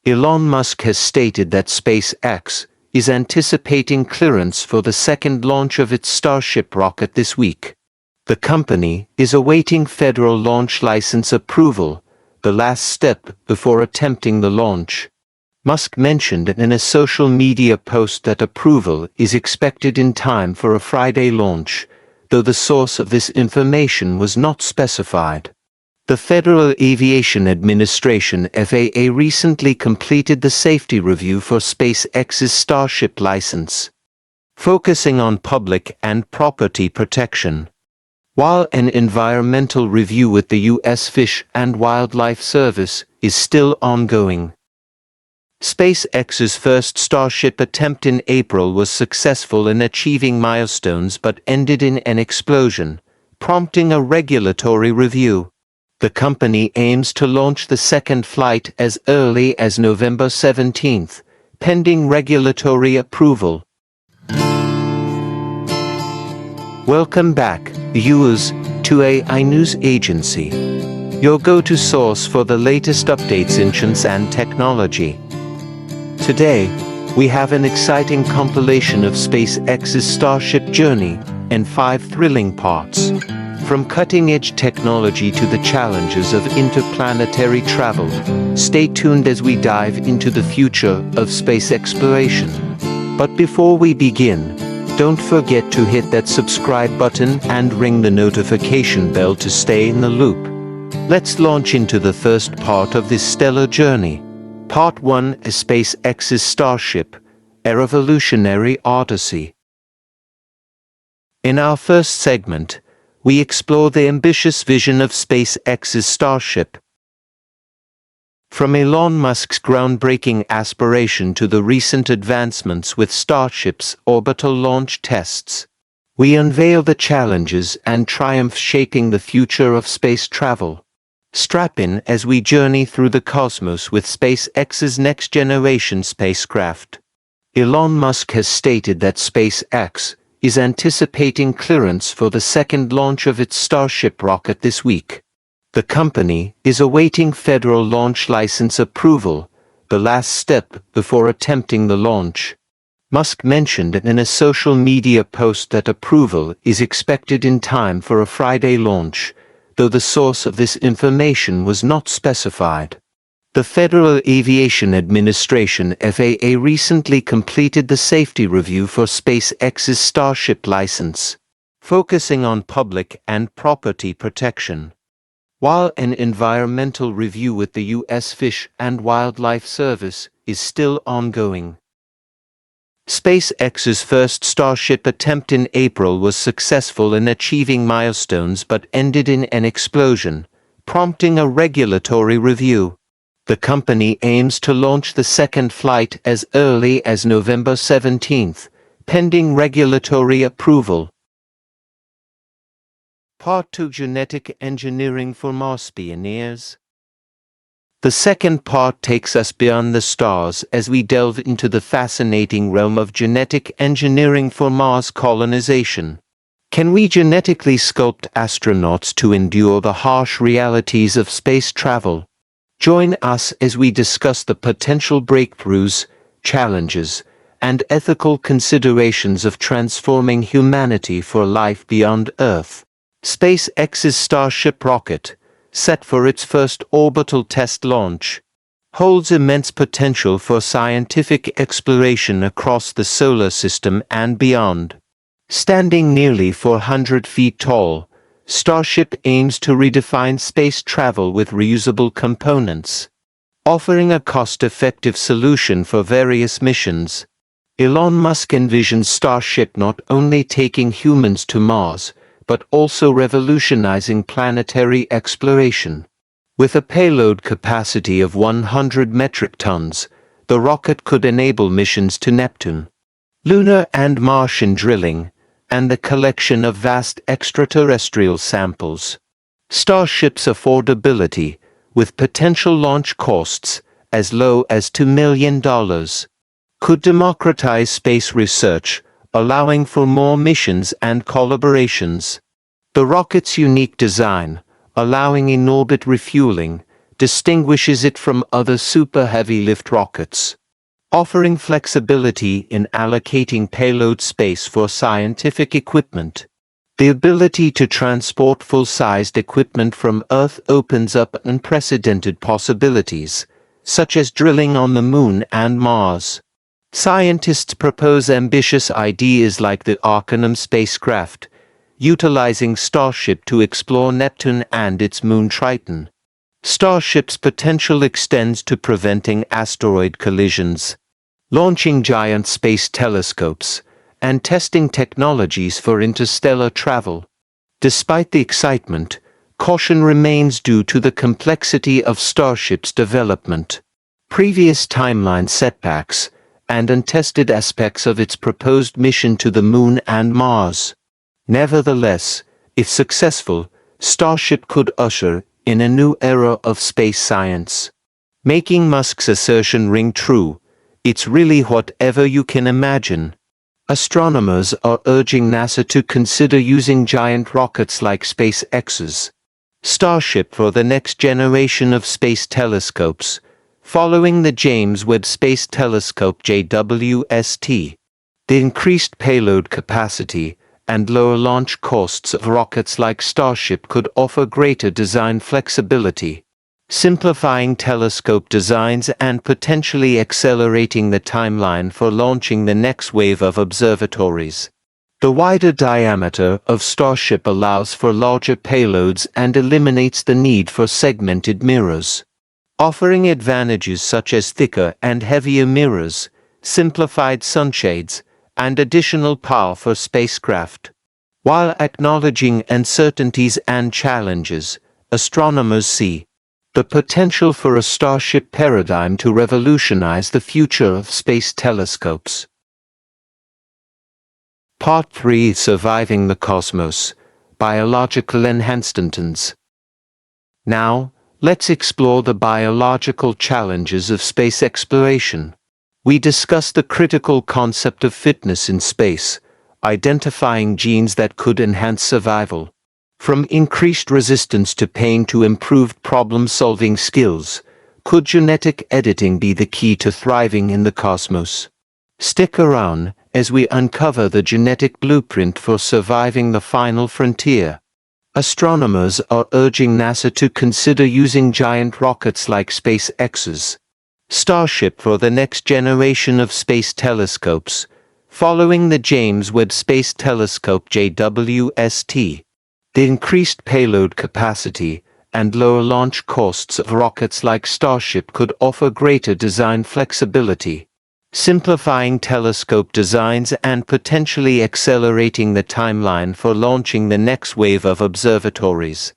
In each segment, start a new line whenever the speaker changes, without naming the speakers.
Elon Musk has stated that SpaceX is anticipating clearance for the second launch of its Starship rocket this week. The company is awaiting federal launch license approval, the last step before attempting the launch. Musk mentioned in a social media post that approval is expected in time for a Friday launch, though the source of this information was not specified. The Federal Aviation Administration (FAA) recently completed the safety review for SpaceX's Starship license, focusing on public and property protection. While an environmental review with the U.S. Fish and Wildlife Service is still ongoing. SpaceX's first Starship attempt in April was successful in achieving milestones but ended in an explosion, prompting a regulatory review. The company aims to launch the second flight as early as November 17, pending regulatory approval. Welcome back, viewers, to AI News Agency, your go-to source for the latest updates in science and technology. Today, we have an exciting compilation of SpaceX's Starship journey and 5 thrilling parts. From cutting-edge technology to the challenges of interplanetary travel, stay tuned as we dive into the future of space exploration. But before we begin, don't forget to hit that subscribe button and ring the notification bell to stay in the loop. Let's launch into the first part of this stellar journey. Part 1 is SpaceX's Starship, a revolutionary odyssey. In our first segment, we explore the ambitious vision of SpaceX's Starship. From Elon Musk's groundbreaking aspiration to the recent advancements with Starship's orbital launch tests, we unveil the challenges and triumphs shaping the future of space travel. Strap in as we journey through the cosmos with SpaceX's next-generation spacecraft. Elon Musk has stated that SpaceX is anticipating clearance for the second launch of its Starship rocket this week. The company is awaiting federal launch license approval, the last step before attempting the launch. Musk mentioned in a social media post that approval is expected in time for a Friday launch, though the source of this information was not specified. The Federal Aviation Administration (FAA) recently completed the safety review for SpaceX's Starship license, focusing on public and property protection. While an environmental review with the U.S. Fish and Wildlife Service is still ongoing. SpaceX's first Starship attempt in April was successful in achieving milestones but ended in an explosion, prompting a regulatory review. The company aims to launch the second flight as early as November 17, pending regulatory approval. Part 2: Genetic Engineering for Mars Pioneers. The second part takes us beyond the stars as we delve into the fascinating realm of genetic engineering for Mars colonization. Can we genetically sculpt astronauts to endure the harsh realities of space travel? Join us as we discuss the potential breakthroughs, challenges, and ethical considerations of transforming humanity for life beyond Earth. SpaceX's Starship rocket, set for its first orbital test launch, holds immense potential for scientific exploration across the solar system and beyond. Standing nearly 400 feet tall, Starship aims to redefine space travel with reusable components, offering a cost-effective solution for various missions. Elon Musk envisions Starship not only taking humans to Mars, but also revolutionizing planetary exploration. With a payload capacity of 100 metric tons, the rocket could enable missions to Neptune, Lunar and Martian drilling, and the collection of vast extraterrestrial samples. Starship's affordability, with potential launch costs as low as $2 million, could democratize space research, allowing for more missions and collaborations. The rocket's unique design, allowing in-orbit refueling, distinguishes it from other super heavy lift rockets, offering flexibility in allocating payload space for scientific equipment. The ability to transport full-sized equipment from Earth opens up unprecedented possibilities, such as drilling on the Moon and Mars. Scientists propose ambitious ideas like the Arcanum spacecraft, utilizing Starship to explore Neptune and its moon Triton. Starship's potential extends to preventing asteroid collisions, launching giant space telescopes, and testing technologies for interstellar travel. Despite the excitement, caution remains due to the complexity of Starship's development, previous timeline setbacks, and untested aspects of its proposed mission to the Moon and Mars. Nevertheless, if successful, Starship could usher in a new era of space science. Making Musk's assertion ring true, it's really whatever you can imagine. Astronomers are urging NASA to consider using giant rockets like SpaceX's Starship for the next generation of space telescopes, following the James Webb Space Telescope JWST. The increased payload capacity and lower launch costs of rockets like Starship could offer greater design flexibility, simplifying telescope designs and potentially accelerating the timeline for launching the next wave of observatories. The wider diameter of Starship allows for larger payloads and eliminates the need for segmented mirrors, offering advantages such as thicker and heavier mirrors, simplified sunshades, and additional power for spacecraft. While acknowledging uncertainties and challenges, astronomers see the potential for a Starship paradigm to revolutionize the future of space telescopes. Part 3: Surviving the Cosmos, Biological Enhancements. Now, let's explore the biological challenges of space exploration. We discuss the critical concept of fitness in space, identifying genes that could enhance survival. From increased resistance to pain to improved problem-solving skills, could genetic editing be the key to thriving in the cosmos? Stick around as we uncover the genetic blueprint for surviving the final frontier. Astronomers are urging NASA to consider using giant rockets like SpaceX's Starship for the next generation of space telescopes, following the James Webb Space Telescope JWST. The increased payload capacity and lower launch costs of rockets like Starship could offer greater design flexibility, simplifying telescope designs and potentially accelerating the timeline for launching the next wave of observatories.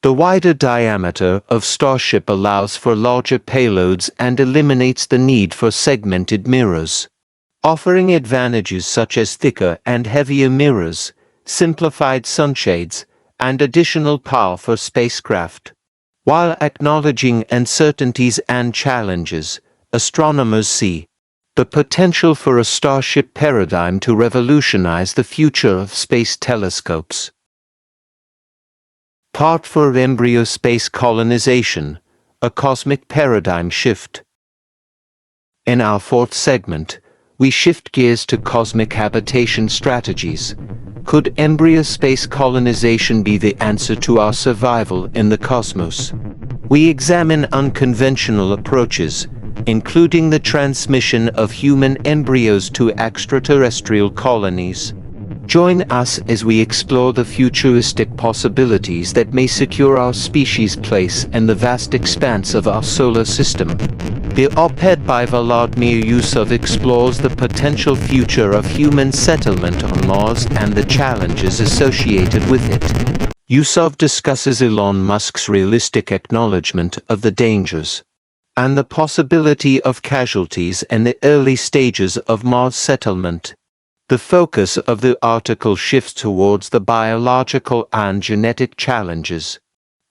The wider diameter of Starship allows for larger payloads and eliminates the need for segmented mirrors, offering advantages such as thicker and heavier mirrors, simplified sunshades, and additional power for spacecraft. While acknowledging uncertainties and challenges, astronomers see the potential for a Starship paradigm to revolutionize the future of space telescopes. Part 4: Embryo Space Colonization, a Cosmic Paradigm Shift. In our fourth segment, we shift gears to cosmic habitation strategies. Could embryo space colonization be the answer to our survival in the cosmos? We examine unconventional approaches, including the transmission of human embryos to extraterrestrial colonies. Join us as we explore the futuristic possibilities that may secure our species' place in the vast expanse of our solar system. The op-ed by Volodymyr Yusov explores the potential future of human settlement on Mars and the challenges associated with it. Yusov discusses Elon Musk's realistic acknowledgement of the dangers and the possibility of casualties in the early stages of Mars settlement. The focus of the article shifts towards the biological and genetic challenges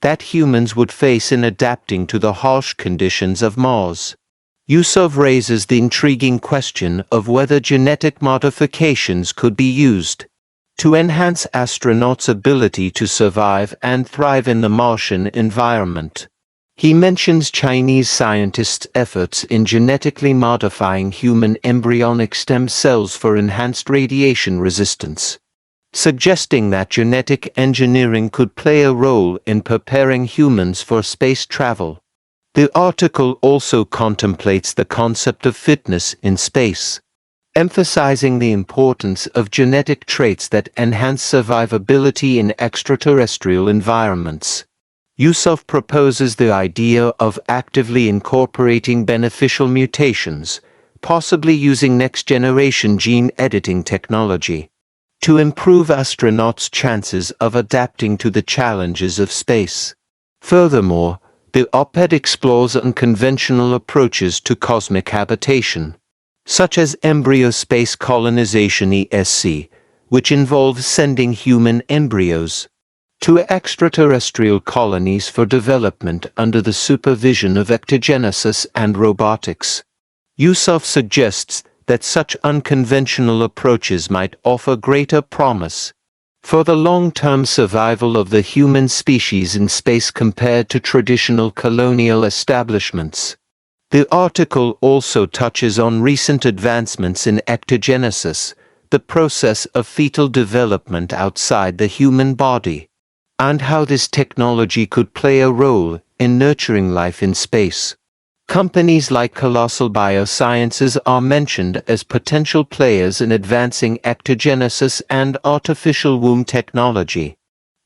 that humans would face in adapting to the harsh conditions of Mars. Yusov raises the intriguing question of whether genetic modifications could be used to enhance astronauts' ability to survive and thrive in the Martian environment. He mentions Chinese scientists' efforts in genetically modifying human embryonic stem cells for enhanced radiation resistance, suggesting that genetic engineering could play a role in preparing humans for space travel. The article also contemplates the concept of fitness in space, emphasizing the importance of genetic traits that enhance survivability in extraterrestrial environments. Yusuf proposes the idea of actively incorporating beneficial mutations, possibly using next-generation gene editing technology, to improve astronauts' chances of adapting to the challenges of space. Furthermore, the op-ed explores unconventional approaches to cosmic habitation, such as embryo space colonization (ESC), which involves sending human embryos to extraterrestrial colonies for development under the supervision of ectogenesis and robotics. Yusuf suggests that such unconventional approaches might offer greater promise for the long-term survival of the human species in space compared to traditional colonial establishments. The article also touches on recent advancements in ectogenesis, the process of fetal development outside the human body, and how this technology could play a role in nurturing life in space. Companies like Colossal Biosciences are mentioned as potential players in advancing ectogenesis and artificial womb technology.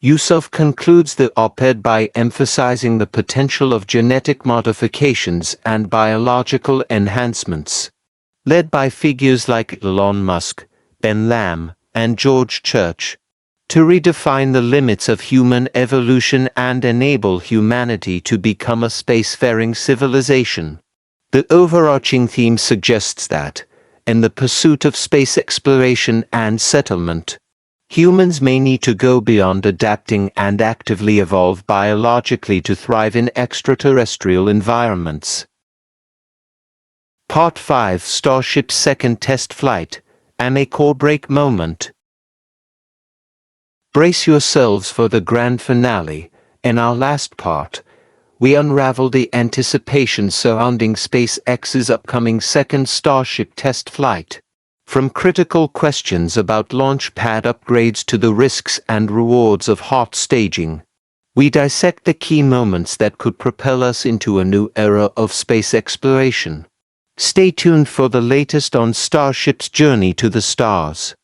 Yusuf concludes the op-ed by emphasizing the potential of genetic modifications and biological enhancements, led by figures like Elon Musk, Ben Lamb, and George Church, to redefine the limits of human evolution and enable humanity to become a spacefaring civilization. The overarching theme suggests that, in the pursuit of space exploration and settlement, humans may need to go beyond adapting and actively evolve biologically to thrive in extraterrestrial environments. Part 5: Starship's second test flight, a make-or-break moment. Brace yourselves for the grand finale. In our last part, we unravel the anticipation surrounding SpaceX's upcoming second Starship test flight. From critical questions about launch pad upgrades to the risks and rewards of hot staging, we dissect the key moments that could propel us into a new era of space exploration. Stay tuned for the latest on Starship's journey to the stars.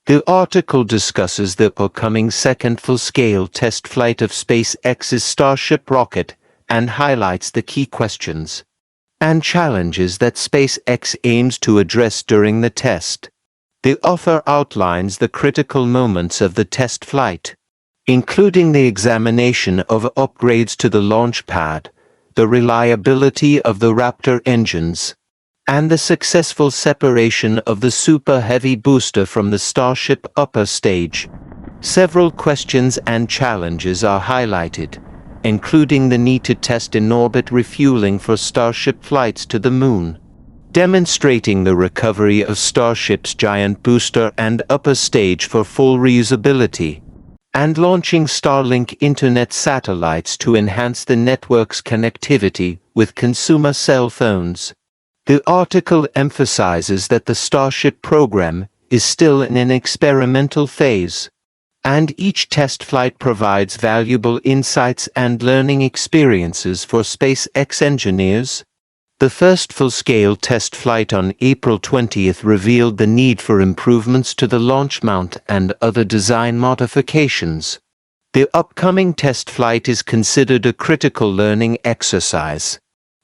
The article discusses the upcoming second full-scale test flight of SpaceX's Starship rocket and highlights the key questions and challenges that SpaceX aims to address during the test. The author outlines the critical moments of the test flight, including the examination of upgrades to the launch pad, the reliability of the Raptor engines, and the successful separation of the Super Heavy booster from the Starship upper stage. Several questions and challenges are highlighted, including the need to test in-orbit refueling for Starship flights to the Moon, demonstrating the recovery of Starship's giant booster and upper stage for full reusability, and launching Starlink internet satellites to enhance the network's connectivity with consumer cell phones. The article emphasizes that the Starship program is still in an experimental phase, and each test flight provides valuable insights and learning experiences for SpaceX engineers. The first full-scale test flight on April 20th revealed the need for improvements to the launch mount and other design modifications. The upcoming test flight is considered a critical learning exercise,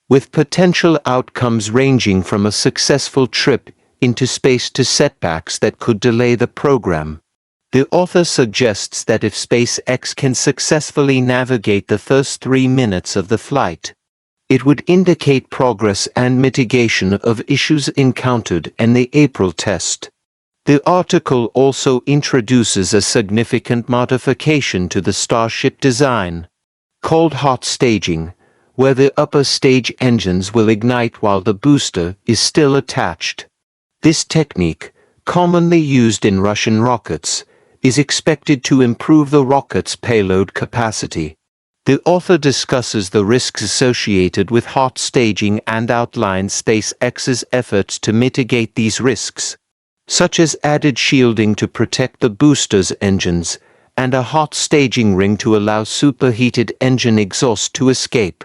with potential outcomes ranging from a successful trip into space to setbacks that could delay the program. The author suggests that if SpaceX can successfully navigate the first 3 minutes of the flight, it would indicate progress and mitigation of issues encountered in the April test. The article also introduces a significant modification to the Starship design, called hot staging, where the upper stage engines will ignite while the booster is still attached. This technique, commonly used in Russian rockets, is expected to improve the rocket's payload capacity. The author discusses the risks associated with hot staging and outlines SpaceX's efforts to mitigate these risks, such as added shielding to protect the booster's engines and a hot staging ring to allow superheated engine exhaust to escape.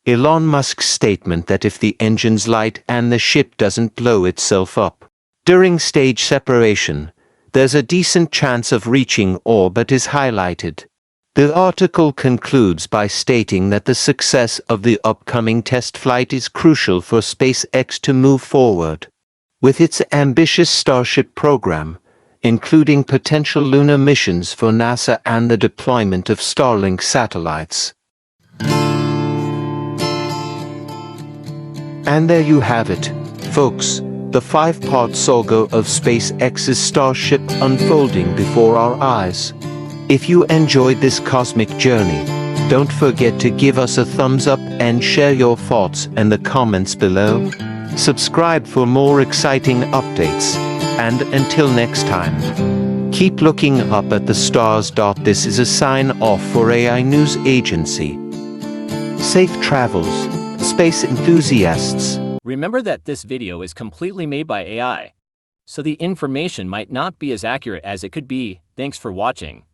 Elon Musk's statement that if the engines light and the ship doesn't blow itself up during stage separation, there's a decent chance of reaching orbit is highlighted. The article concludes by stating that the success of the upcoming test flight is crucial for SpaceX to move forward with its ambitious Starship program, including potential lunar missions for NASA and the deployment of Starlink satellites. And there you have it, folks, the 5-part saga of SpaceX's Starship unfolding before our eyes. If you enjoyed this cosmic journey, don't forget to give us a thumbs up and share your thoughts in the comments below. Subscribe for more exciting updates, and until next time, keep looking up at the stars. This is a sign-off for AI News Agency. Safe travels, space enthusiasts.
Remember that this video is completely made by AI, so the information might not be as accurate as it could be. Thanks for watching.